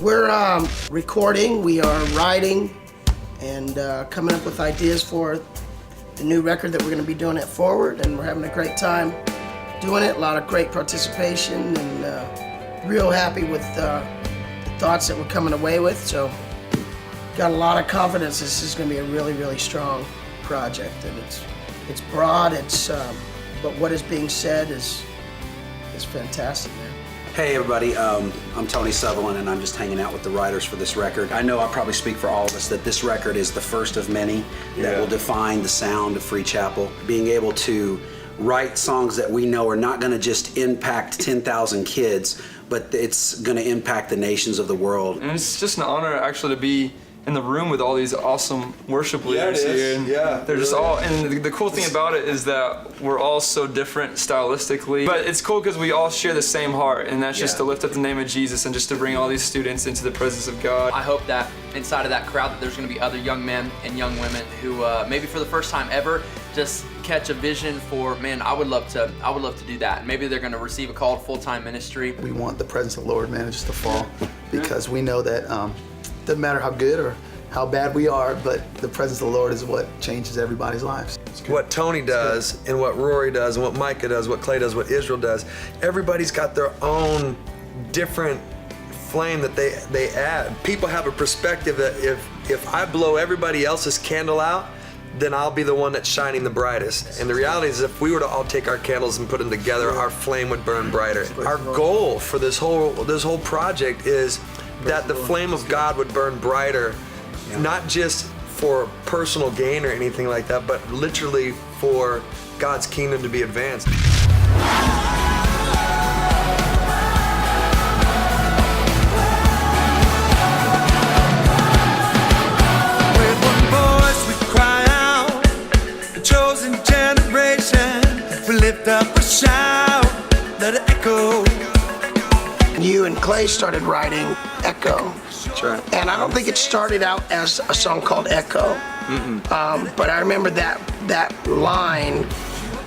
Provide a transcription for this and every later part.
We're recording, we are writing, and coming up with ideas for the new record that we're going to be doing at Forward, and we're having a great time doing it. A lot of great participation, and real happy with the thoughts that we're coming away with. So, got a lot of confidence this is going to be a really, really strong project, and it's broad. But what is being said is fantastic, man. Hey everybody, I'm Tony Sutherland, and I'm just hanging out with the writers for this record. I know I probably speak for all of us that this record is the first of many that will define the sound of Free Chapel. Being able to write songs that we know are not going to just impact 10,000 kids, but it's going to impact the nations of the world. And it's just an honor actually to be in the room with all these awesome worship leaders here. And they're just all, and the cool thing about it is that we're all so different stylistically, but it's cool because we all share the same heart, and that's just to lift up the name of Jesus and just to bring all these students into the presence of God. I hope that inside of that crowd that there's going to be other young men and young women who maybe for the first time ever just catch a vision for, man, I would love to do that. Maybe they're going to receive a call to full-time ministry. We want the presence of the Lord, man, just to fall, because we know that doesn't matter how good or how bad we are, but the presence of the Lord is what changes everybody's lives. What Tony does and what Rory does and what Micah does, what Clay does, what Israel does, everybody's got their own different flame that they add. People have a perspective that if I blow everybody else's candle out, then I'll be the one that's shining the brightest. And the reality is, if we were to all take our candles and put them together, our flame would burn brighter. Our goal for this whole project is that the flame of God would burn brighter, not just for personal gain or anything like that, but literally for God's kingdom to be advanced. With one voice we cry out, the chosen generation, we lift up a shout, let it echo. You and Clay started writing Echo. That's right. And I don't think it started out as a song called Echo. But I remember that line,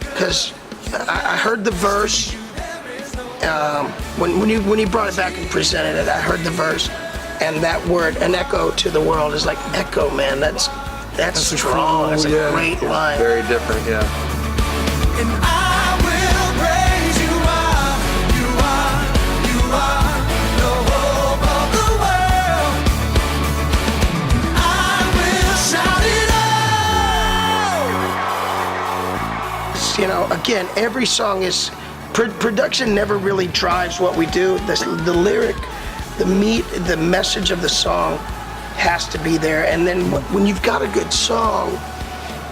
because I heard the verse. When you brought it back and presented it, I heard the verse, and that word, an echo to the world, is like echo, man. That's strong. That's a great line. Very different, yeah. And I will praise you are, you are the hope of the world. I will shout it out. You know, again, every song is, production never really drives what we do. The lyric, the meat, the message of the song has to be there. And then when you've got a good song,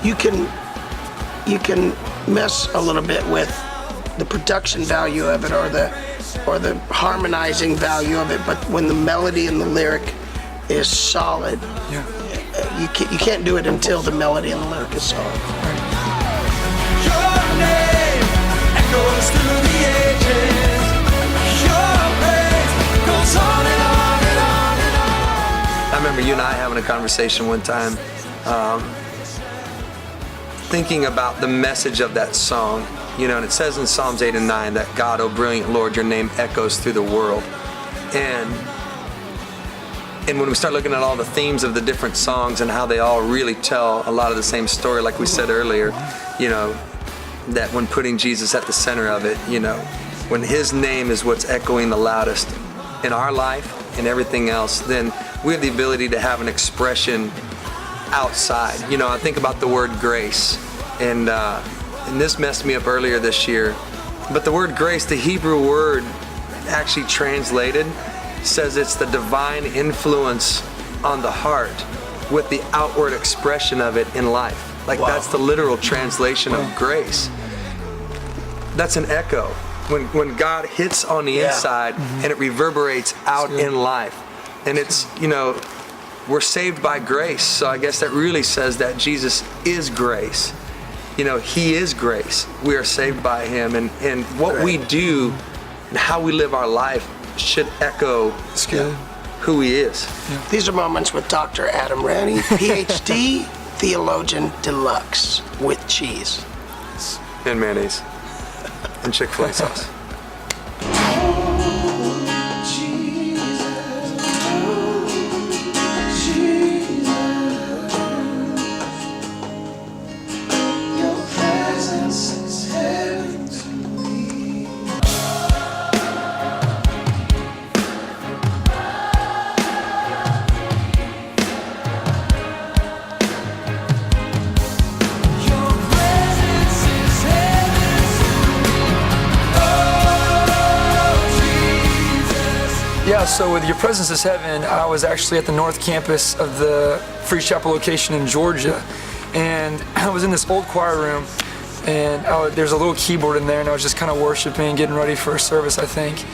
you can mess a little bit with the production value of it or the harmonizing value of it. But when the melody and the lyric is solid, you can't do it until the melody and the lyric is solid. Your name echoes through the ages. Your praise goes on and on and on and on. I remember you and I having a conversation one time, thinking about the message of that song, you know, and it says in Psalms 8 and 9 that God, oh brilliant Lord, your name echoes through the world. And when we start looking at all the themes of the different songs and how they all really tell a lot of the same story, like we said earlier, you know, that when putting Jesus at the center of it, you know, when his name is what's echoing the loudest in our life and everything else, then we have the ability to have an expression outside. You know, I think about the word grace, and this messed me up earlier this year, but the word grace, the Hebrew word actually translated, says it's the divine influence on the heart with the outward expression of it in life. Like, that's the literal translation of grace. That's an echo. When God hits on the inside and it reverberates out in life. And it's, you know, we're saved by grace. So I guess that really says that Jesus is grace. You know, he is grace. We are saved by him. And what we do and how we live our life should echo who he is. These are Moments with Dr. Adam Ranney, PhD, Theologian Deluxe, with cheese. And mayonnaise. And Chick-fil-A sauce. Yeah, so with Your Presence is Heaven, I was actually at the North Campus of the Free Chapel location in Georgia. And I was in this old choir room, and there's a little keyboard in there, and I was just kind of worshiping, getting ready for a service, I think.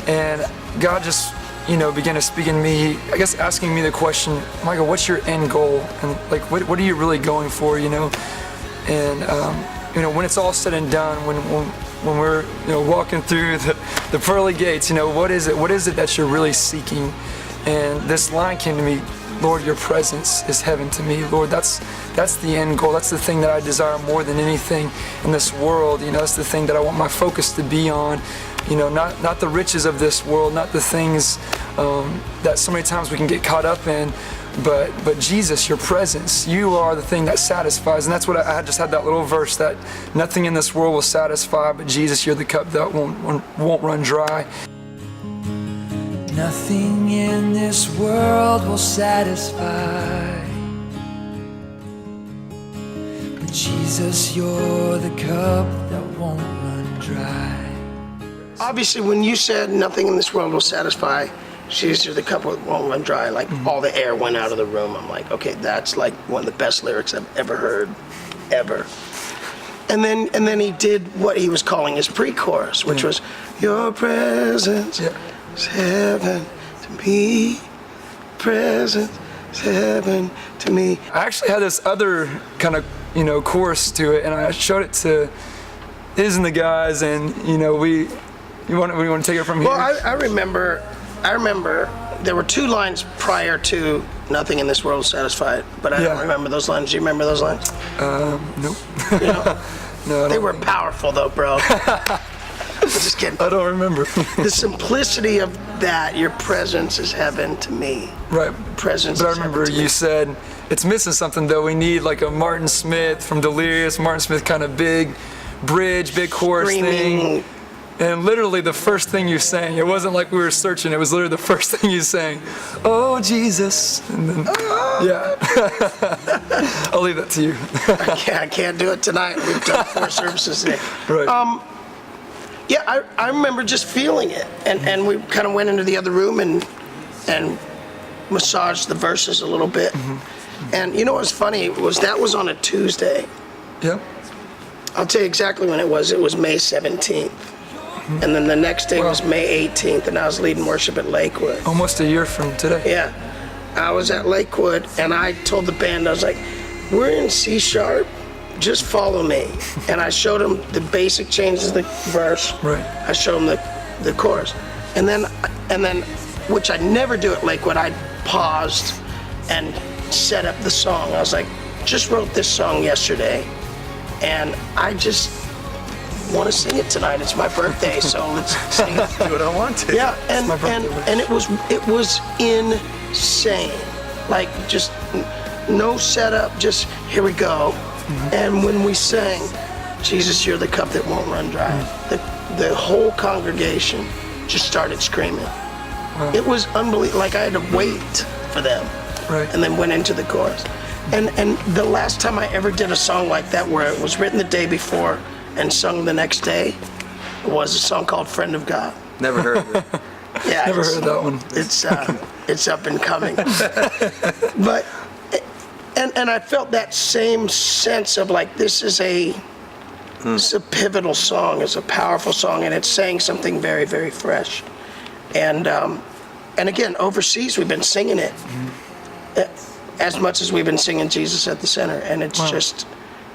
And God just, began to speak in me, I guess asking me the question, Michael, what's your end goal? And like, what are you really going for, And, when it's all said and done, when we're walking through the pearly gates, what is it that you're really seeking? And this line came to me, Lord, your presence is heaven to me. Lord, that's the end goal. That's the thing that I desire more than anything in this world. That's the thing that I want my focus to be on. Not the riches of this world, not the things that so many times we can get caught up in, but Jesus, your presence, you are the thing that satisfies. And that's what I just had that little verse, that nothing in this world will satisfy, but Jesus, you're the cup that won't run dry. Nothing in this world will satisfy, but Jesus, you're the cup that won't run dry. Obviously, when you said nothing in this world will satisfy, Jesus, you're the cup that won't run dry, like all the air went out of the room. I'm like, okay, that's like one of the best lyrics I've ever heard, ever. And then he did what he was calling his pre-chorus, which was, your presence is heaven to me, presence is heaven to me. I actually had this other kind of, chorus to it, and I showed it to Iz and the guys, and, we want to take it from here? Well, I remember there were two lines prior to nothing in this world will satisfy, but I don't remember those lines. Do you remember those lines? Nope. No, they were powerful though, bro. Just kidding. I don't remember. The simplicity of that, your presence is heaven to me. Right. Presence. But I remember you said, it's missing something though. We need like a Martin Smith from Delirious, Martin Smith kind of big bridge, big chorus thing. And literally the first thing you sang, it wasn't like we were searching, it was literally the first thing you sang. Oh, Jesus. And then, I'll leave that to you. I can't do it tonight. We've done 4 services today. Right. I remember just feeling it. And we kind of went into the other room and massaged the verses a little bit. Mm-hmm. And you know what's funny was that was on a Tuesday. Yep. I'll tell you exactly when it was. It was May 17th. And then the next day was May 18th, and I was leading worship at Lakewood. Almost a year from today. Yeah. I was at Lakewood, and I told the band, I was like, we're in C sharp, just follow me. And I showed them the basic changes of the verse. Right. I showed them the chorus. And then, which I never do at Lakewood, I paused and set up the song. I was like, just wrote this song yesterday, and I just want to sing it tonight. It's my birthday, so let's sing it. Do what I want to. Yeah, and it was insane. Like just no setup, just here we go. Mm-hmm. And when we sang, Jesus, you're the cup that won't run dry, the whole congregation just started screaming. Wow. It was unbelievable. Like I had to wait for them, right. And then went into the chorus. And the last time I ever did a song like that, where it was written the day before and sung the next day, was a song called "Friend of God." Never heard of it. Yeah, never heard that one. It's up and coming. But and I felt that same sense of like this is a pivotal song, it's a powerful song, and it's saying something very, very fresh. And again, overseas we've been singing it as much as we've been singing Jesus at the Center, and it's just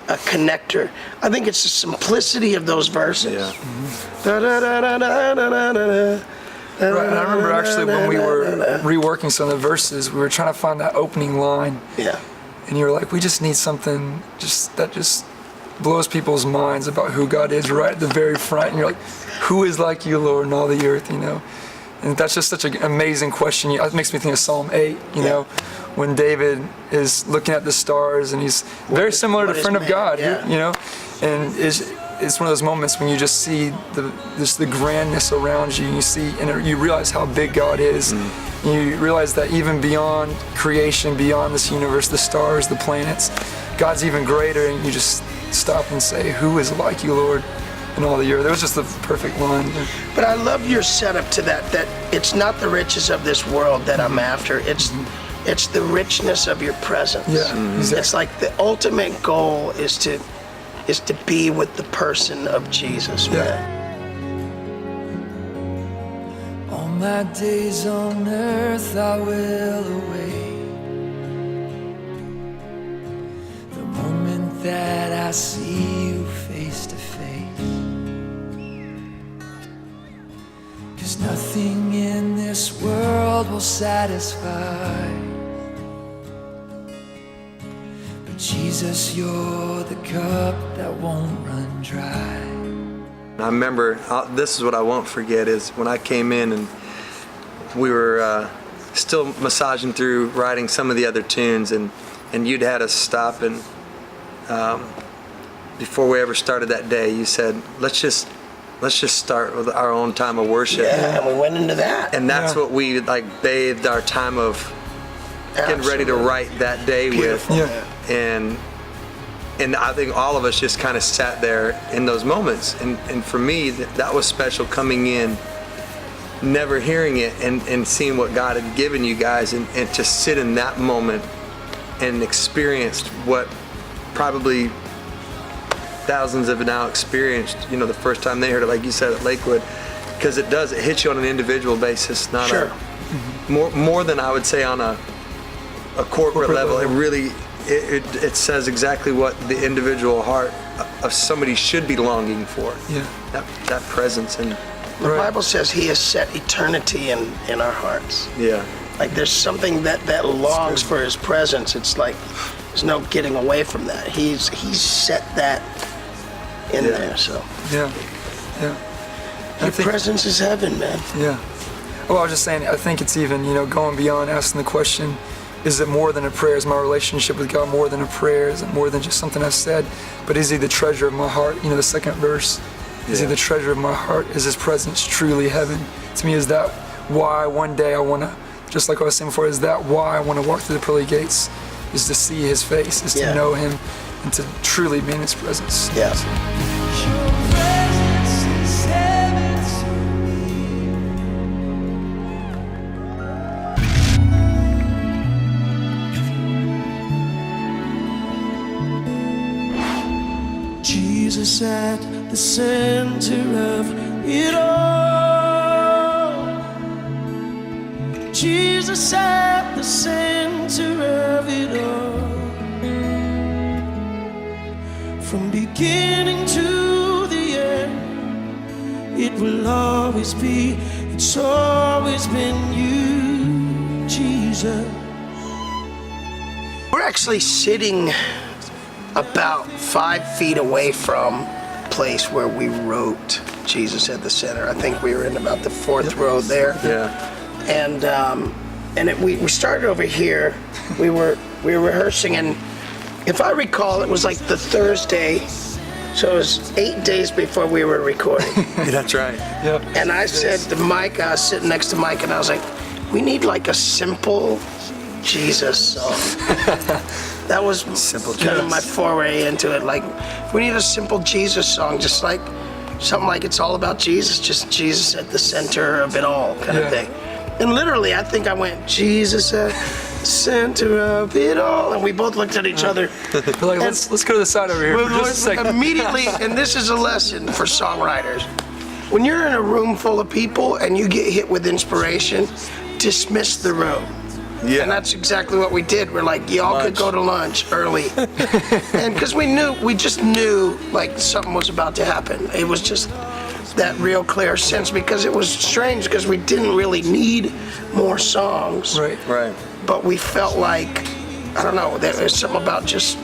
a connector. I think it's the simplicity of those verses. Yeah. Right, and I remember actually when we were reworking some of the verses, we were trying to find that opening line. Yeah. And you were like, we just need something that just blows people's minds about who God is right at the very front. And you're like, who is like you, Lord, in all the earth, And that's just such an amazing question. It makes me think of Psalm 8, know, when David is looking at the stars, and he's very similar to Friend of God, and it's one of those moments when you just see the grandness around you, and you see, and you realize how big God is. Mm. And you realize that even beyond creation, beyond this universe, the stars, the planets, God's even greater, and you just stop and say, who is like you, Lord? in all the earth. It was just the perfect line. But I love your setup to that it's not the riches of this world that I'm after. It's the richness of your presence. Yeah, exactly. It's like the ultimate goal is to be with the person of Jesus, man. All my days on earth I will await the moment that I see you face to face. 'Cause nothing in this world will satisfy, but Jesus, you're the cup that won't run dry. I remember, this is what I won't forget, is when I came in and we were still massaging through writing some of the other tunes, and you'd had us stop, and before we ever started that day, you said, let's just start with our own time of worship. Yeah, and we went into that. And that's what we like bathed our time of getting ready to write that day Beautiful. with. Yeah. And I think all of us just kind of sat there in those moments. And for me, that was special, coming in, never hearing it, and seeing what God had given you guys, and to sit in that moment and experienced what probably thousands have now experienced, the first time they heard it, like you said, at Lakewood. Because it hits you on an individual basis, not more than I would say on a corporate level. It really, it says exactly what the individual heart of somebody should be longing for. Yeah. That presence. And The Bible says He has set eternity in our hearts. yeah. Like there's something that longs for His presence. It's like there's no getting away from that. He's set that in there. So Yeah. Your presence is heaven, man. Yeah. Well, I was just saying, I think it's even, going beyond asking the question, is it more than a prayer? Is my relationship with God more than a prayer? Is it more than just something I've said? But is He the treasure of my heart? The second verse, is He the treasure of my heart? Is His presence truly heaven? To me, is that why one day I want to, just like I was saying before, is that why I want to walk through the pearly gates? Is to see His face, is to know Him, and to truly be in His presence. Yeah. Jesus at the center of it all. Jesus at the center of it all. From beginning to the end, it will always be, it's always been you, Jesus. We're actually sitting about 5 feet away from the place where we wrote Jesus at the Center. I think we were in about the 4th row there. Yeah. And we started over here. We were rehearsing, and if I recall, it was like the Thursday, so it was 8 days before we were recording. That's right. Yep. And I said to Mike, I was sitting next to Mike, and I was like, we need like a simple Jesus song. That was kind of my foray into it. Like, we need a simple Jesus song, just like something like it's all about Jesus, just Jesus at the center of it all kind of thing. And literally, I think I went, Jesus at the center of it all. And we both looked at each other. We're like, let's go to the side over here for just a second. Immediately, and this is a lesson for songwriters. When you're in a room full of people and you get hit with inspiration, dismiss the room. Yeah. And that's exactly what we did. We're like, y'all could go to lunch early. And because we just knew like something was about to happen. It was just that real clear sense, because it was strange because we didn't really need more songs. Right. But we felt like, I don't know, there was something about just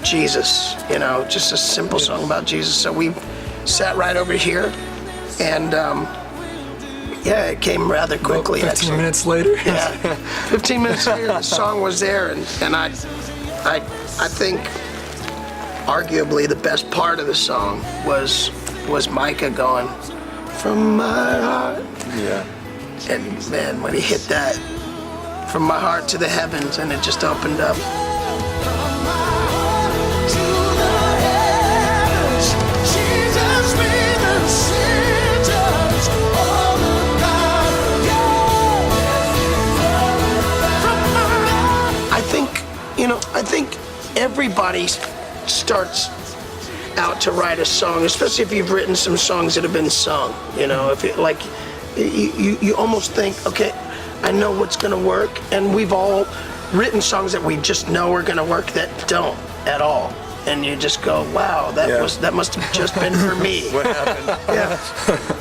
Jesus, just a simple song about Jesus. So we sat right over here, and it came rather quickly. 15 actually. minutes later. Yeah, 15 minutes later, the song was there, and I think arguably the best part of the song was Micah going, from my heart. Yeah. And man, when he hit that, from my heart to the heavens, and it just opened up. Jesus everybody starts out to write a song, especially if you've written some songs that have been sung. You know, if it, like you almost think, okay, I know what's gonna work, and we've all written songs that we just know are gonna work that don't at all. And you just go, wow, that must have just been for me. What happened? Yeah.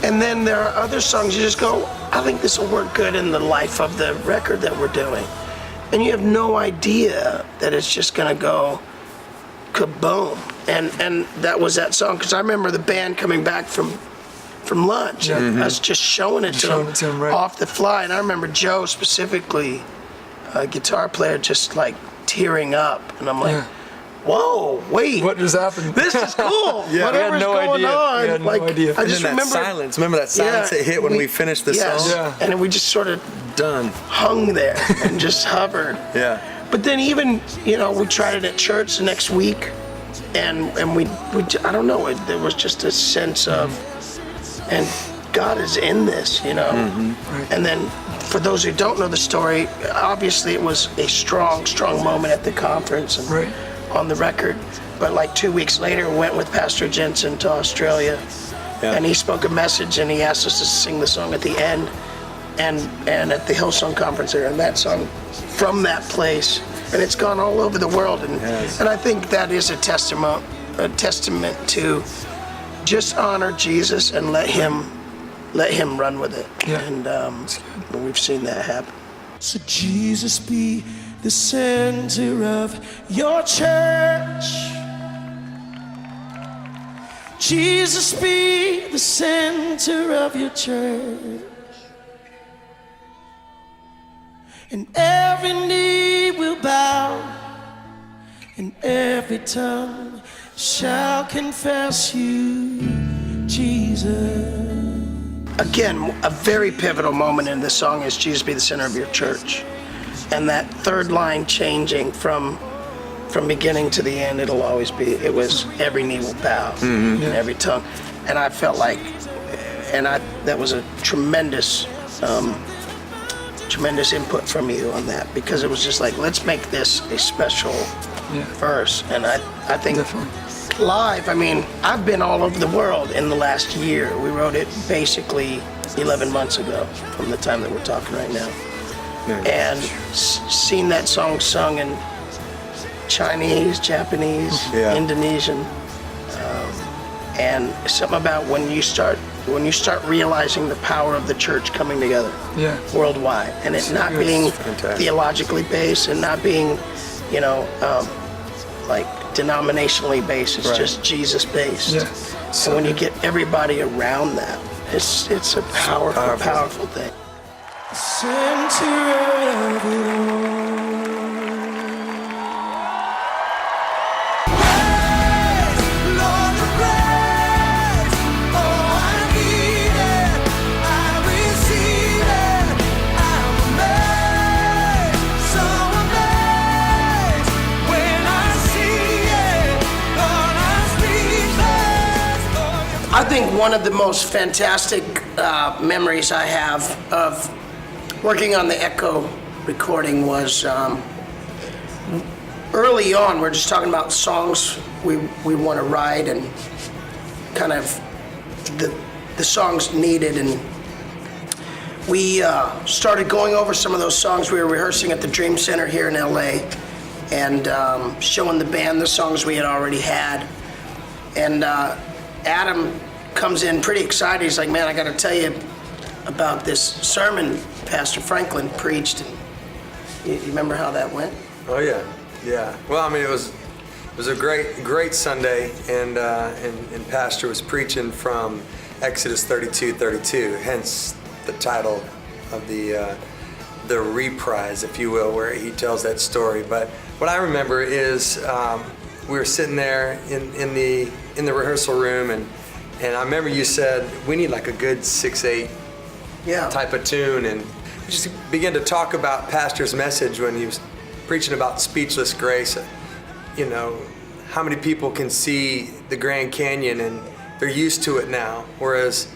And then there are other songs you just go, I think this will work good in the life of the record that we're doing. And you have no idea that it's just gonna go kaboom. And that was that song, because I remember the band coming back from lunch and us just showing it to them right. off the fly. And I remember Joe specifically, a guitar player, just like tearing up. And I'm like, whoa, wait. What just happened? This is cool. Yeah, Whatever's we had no going idea. on. We had no like, idea. I just and then that remember silence. Remember that silence that hit when we finished the yes. song? Yeah. And we just sort of Done. hung there and just hovered. Yeah. But then even, you know, we tried it at church the next week, and we I don't know, there was just a sense of, and God is in this, you know. And then for those who don't know the story, obviously it was a strong moment at the conference and on the record. But like 2 weeks later, we went with Pastor Jensen to Australia, and he spoke a message, and he asked us to sing the song at the end, and at the Hillsong Conference there, and that song from that place, and it's gone all over the world, and I think that is a testament to just honor Jesus and let him run with it, and we've seen that happen. So Jesus be the center of your church. Jesus be the center of your church. And every knee will bow, and every tongue shall confess you, Jesus. Again, a very pivotal moment in the song is Jesus be the center of your church. And that third line changing from beginning to the end, it'll always be, it was every knee will bow, and every tongue. And I felt like, that was a tremendous input from you on that, because it was just like, let's make this a special verse. And I think live, I mean, I've been all over the world in the last year. We wrote it basically 11 months ago from the time that we're talking right now. And seen that song sung in Chinese, Japanese, Indonesian, and something about when you start realizing the power of the church coming together worldwide, and it not being theologically based and not being, you know, like denominationally based. It's just Jesus based. So when you get everybody around that, it's a powerful thing. Center of it all. I think one of the most fantastic memories I have of working on the Echo recording was early on. We're just talking about songs we want to write and kind of the songs needed, and we started going over some of those songs. We were rehearsing at the Dream Center here in LA and showing the band the songs we had already had. And Adam comes in pretty excited. He's like, man, I got to tell you about this sermon Pastor Franklin preached. You remember how that went? Oh yeah. Well, I mean, it was a great Sunday, and Pastor was preaching from Exodus 32:32, hence the title of the reprise, if you will, where he tells that story. But what I remember is we were sitting there in the rehearsal room, and I remember you said we need like a good 6/8 type of tune, and we just began to talk about Pastor's message when he was preaching about speechless grace. You know, how many people can see the Grand Canyon and they're used to it now, whereas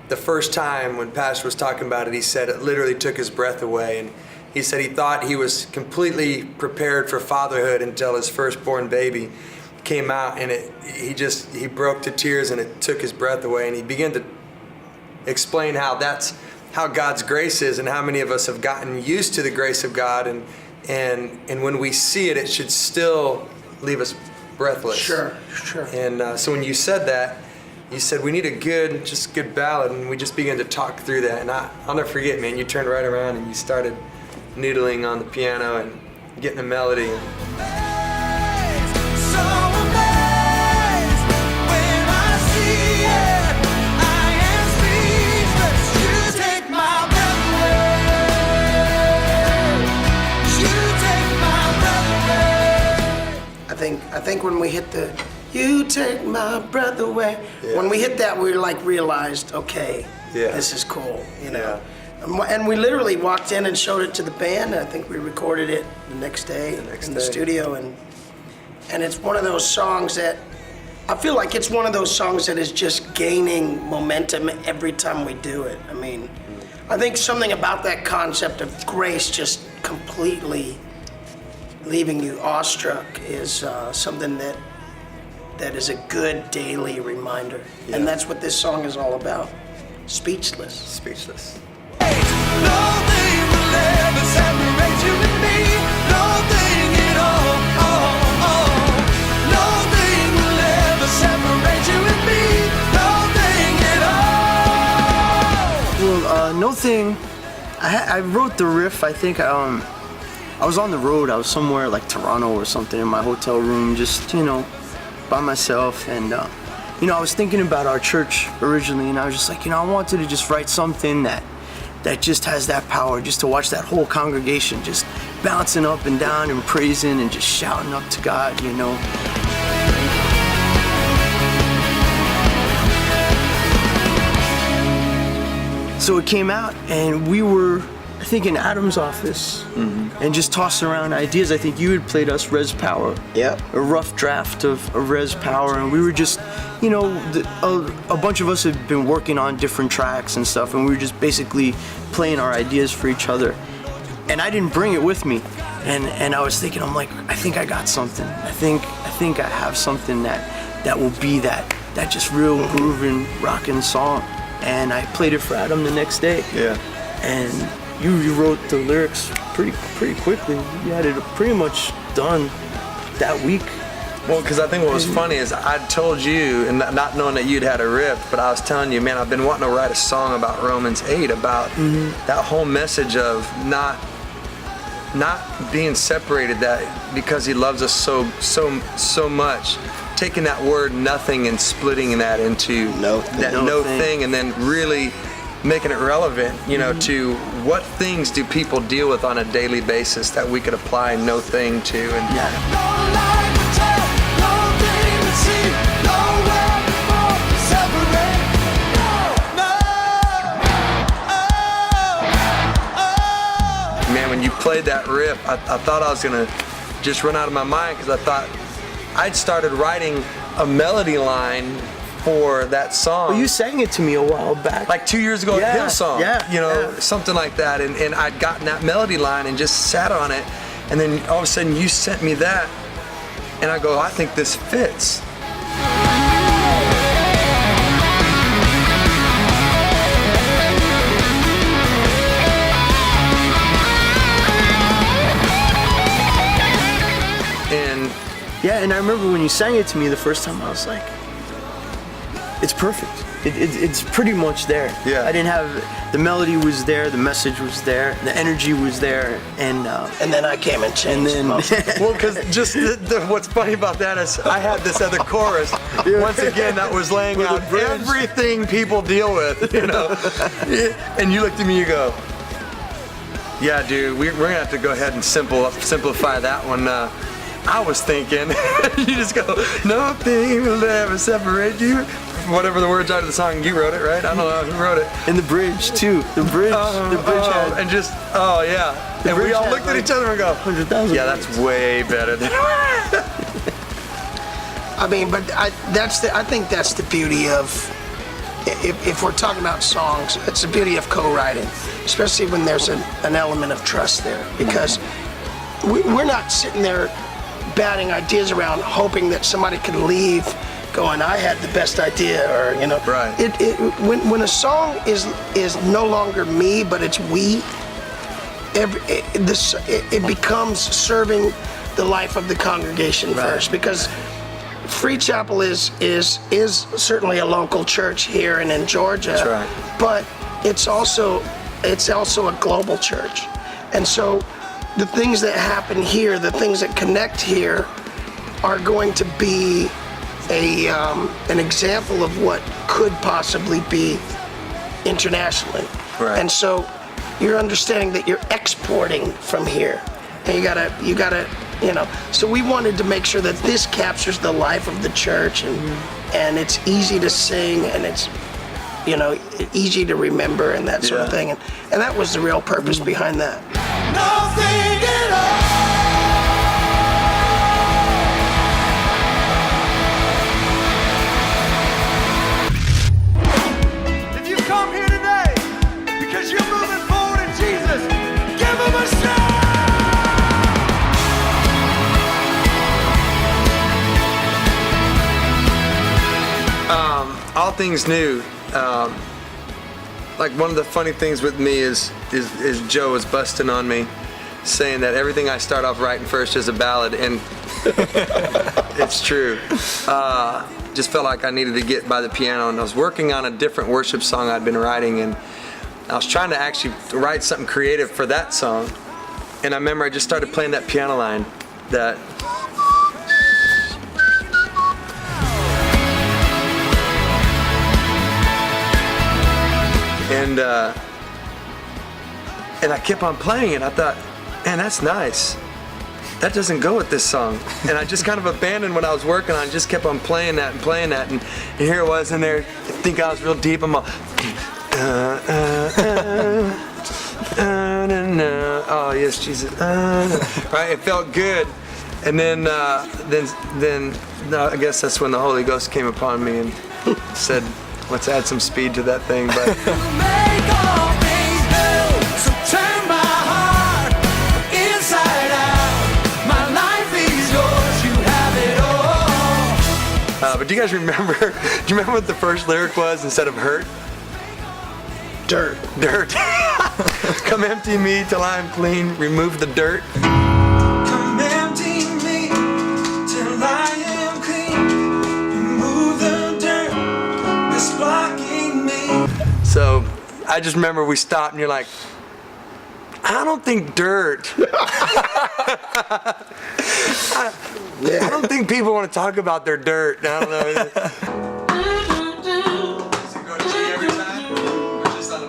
the first time when Pastor was talking about it, he said it literally took his breath away, and He said he thought he was completely prepared for fatherhood until his firstborn baby came out, and he broke to tears, and it took his breath away. And he began to explain how that's how God's grace is, and how many of us have gotten used to the grace of God, and when we see it, it should still leave us breathless. Sure. And so when you said that, you said we need a good ballad, and we just began to talk through that. And I'll never forget, man. You turned right around and you started noodling on the piano and getting a melody. So amazed when I see it, I am speechless. You take my breath away. You take my breath away. I think when we hit the "You take my breath away," when we hit that, we like realized, okay, this is cool, you know. And we literally walked in and showed it to the band. I think we recorded it the next day in the studio, and it's one of those songs that I feel like it's one of those songs that is just gaining momentum every time we do it. I mean, I think something about that concept of grace just completely leaving you awestruck is something that is a good daily reminder. And that's what this song is all about. Speechless. Speechless. Nothing will ever separate you and me. Nothing at all. Nothing will ever separate you and me. Nothing at all. Well, nothing. I wrote the riff. I think I was on the road. I was somewhere like Toronto or something in my hotel room, just by myself, and I was thinking about our church originally, and I was just like, I wanted to just write something that just has that power, just to watch that whole congregation just bouncing up and down and praising and just shouting up to God, So it came out, and we were, I think, in Adam's office, and just tossing around ideas. I think you had played us Res Power, a rough draft of Res Power, and we were just, a bunch of us had been working on different tracks and stuff, and we were just basically playing our ideas for each other. And I didn't bring it with me, and I was thinking, I'm like, I think I got something. I think I have something that will be that just real grooving, rocking song. And I played it for Adam the next day. And you rewrote the lyrics pretty quickly. You had it pretty much done that week. Well, because I think what was funny is I told you, and not knowing that you'd had a riff, but I was telling you, man, I've been wanting to write a song about Romans 8, about that whole message of not being separated, that because he loves us so much, taking that word nothing and splitting that into no thing, and then really making it relevant, to what things do people deal with on a daily basis that we could apply no thing to. And No light to tell, no thing to see, nowhere to separate. man, when you played that riff, I thought I was gonna just run out of my mind, because I thought I'd started writing a melody line for that song. Well, you sang it to me a while back. Like 2 years ago, Yeah, Hillsong, something like that. And I'd gotten that melody line and just sat on it. And then all of a sudden you sent me that. And I go, I think this fits. And I remember when you sang it to me the first time, I was like, it's perfect. It's pretty much there. Yeah. I didn't have, the melody was there, the message was there, the energy was there, and then I came and changed. And then, well, because just what's funny about that is I had this other chorus, once again, that was laying out everything people deal with, And you looked at me, you go, yeah, dude, we're gonna have to go ahead and simplify that one. I was thinking, you just go, nothing will ever separate you. Whatever the words are to the song, you wrote it, right? I don't know who wrote it. and the bridge too. The bridge had, and just, and we all looked at each other and go, 100,000. yeah, that's way better than. I mean, but I think that's the beauty of if we're talking about songs, it's the beauty of co-writing, especially when there's an element of trust there, because we're not sitting there batting ideas around hoping that somebody could leave going, I had the best idea, or Right. When a song is no longer me, but it's we, it becomes serving the life of the congregation first, because Free Chapel is certainly a local church here and in Georgia. That's right. But it's also a global church, and so the things that happen here, the things that connect here, are going to be an example of what could possibly be internationally. Right. And so you're understanding that you're exporting from here, and you gotta. So we wanted to make sure that this captures the life of the church, and it's easy to sing, and it's easy to remember, and that sort of thing, and that was the real purpose behind that. Nothing at all. If you come here today because you're moving forward in Jesus, give him a shout. All things new. Like one of the funny things with me is Joe was busting on me, saying that everything I start off writing first is a ballad, and it's true. Just felt like I needed to get by the piano, and I was working on a different worship song I'd been writing, and I was trying to actually write something creative for that song, and I remember I just started playing that piano line that. And I kept on playing it. I thought, man, that's nice. That doesn't go with this song. And I just kind of abandoned what I was working on, just kept on playing that, and here it was in there. I think I was real deep. I'm all, oh yes, Jesus. Right, it felt good. And then I guess that's when the Holy Ghost came upon me and said, let's add some speed to that thing. But Make all things new. So turn my heart inside out. My life is yours. You have it all. but do you guys remember? Do you remember what the first lyric was instead of hurt? Dirt. Dirt. Come empty me till I'm clean. Remove the dirt. Come empty me till I am clean. Remove the dirt that's blocking me. So I just remember we stopped and you're like, I don't think dirt. I don't think people want to talk about their dirt. I don't know. Does it go to G every time? Or just on the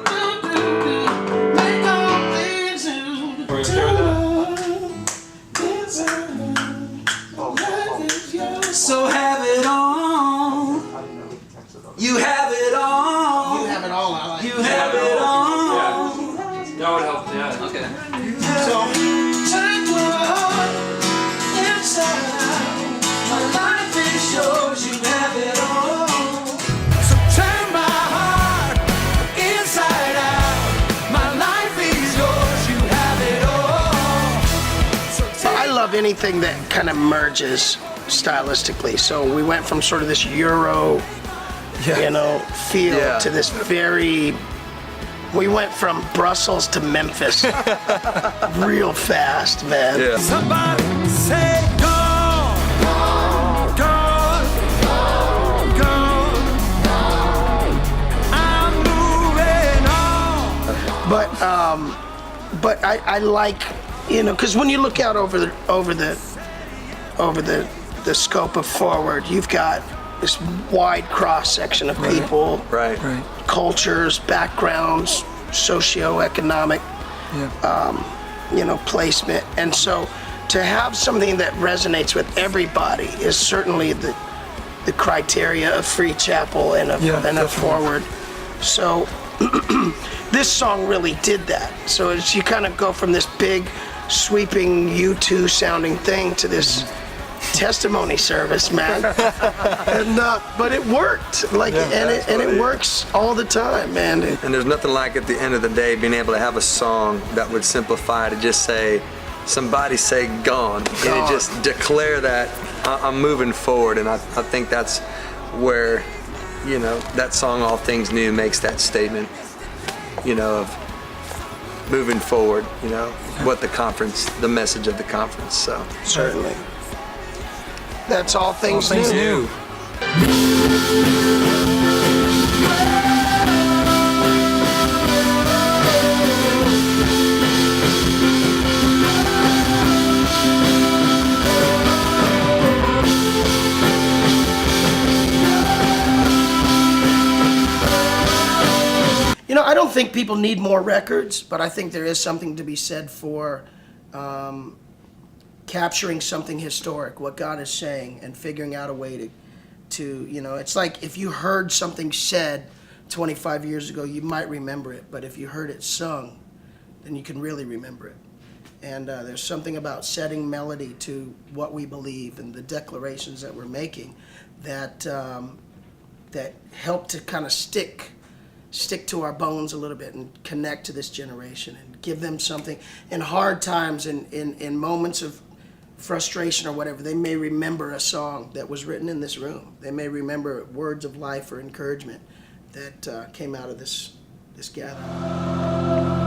So have it all. You have it all. You have it all. I like You have it all. That would help, yeah. Okay. So take my heart inside out. My life is yours. You have it all. So turn my heart inside out. My life is yours. You have it all. So I love anything that kind of merges stylistically. So we went from sort of this Euro, feel Yeah. to this very. We went from Brussels to Memphis real fast, man. Yeah. somebody say gone, gone, gone. I'm moving on. But I like, because when you look out over the scope of Forward, you've got this wide cross section of people, Right. cultures, backgrounds, socioeconomic, placement, and so to have something that resonates with everybody is certainly the criteria of Free Chapel and of Forward. So this song really did that. So as you kind of go from this big, sweeping U2 sounding thing to this testimony service, man. And but it worked, like, and it works all the time, man. And there's nothing like at the end of the day being able to have a song that would simplify to just say, somebody say gone, and it just declare that I'm moving forward. And I think that's where, you know, that song All Things New makes that statement, you know, of moving forward, you know, what the conference, the message of the conference. So Certainly. That's All Things New. You know, I don't think people need more records, but I think there is something to be said for capturing something historic, what God is saying, and figuring out a way to, you know, it's like if you heard something said 25 years ago, you might remember it, but if you heard it sung, then you can really remember it. And there's something about setting melody to what we believe and the declarations that we're making that that help to kind of stick to our bones a little bit and connect to this generation and give them something in hard times and in moments of frustration or whatever. They may remember a song that was written in this room. They may remember words of life or encouragement that came out of this gathering.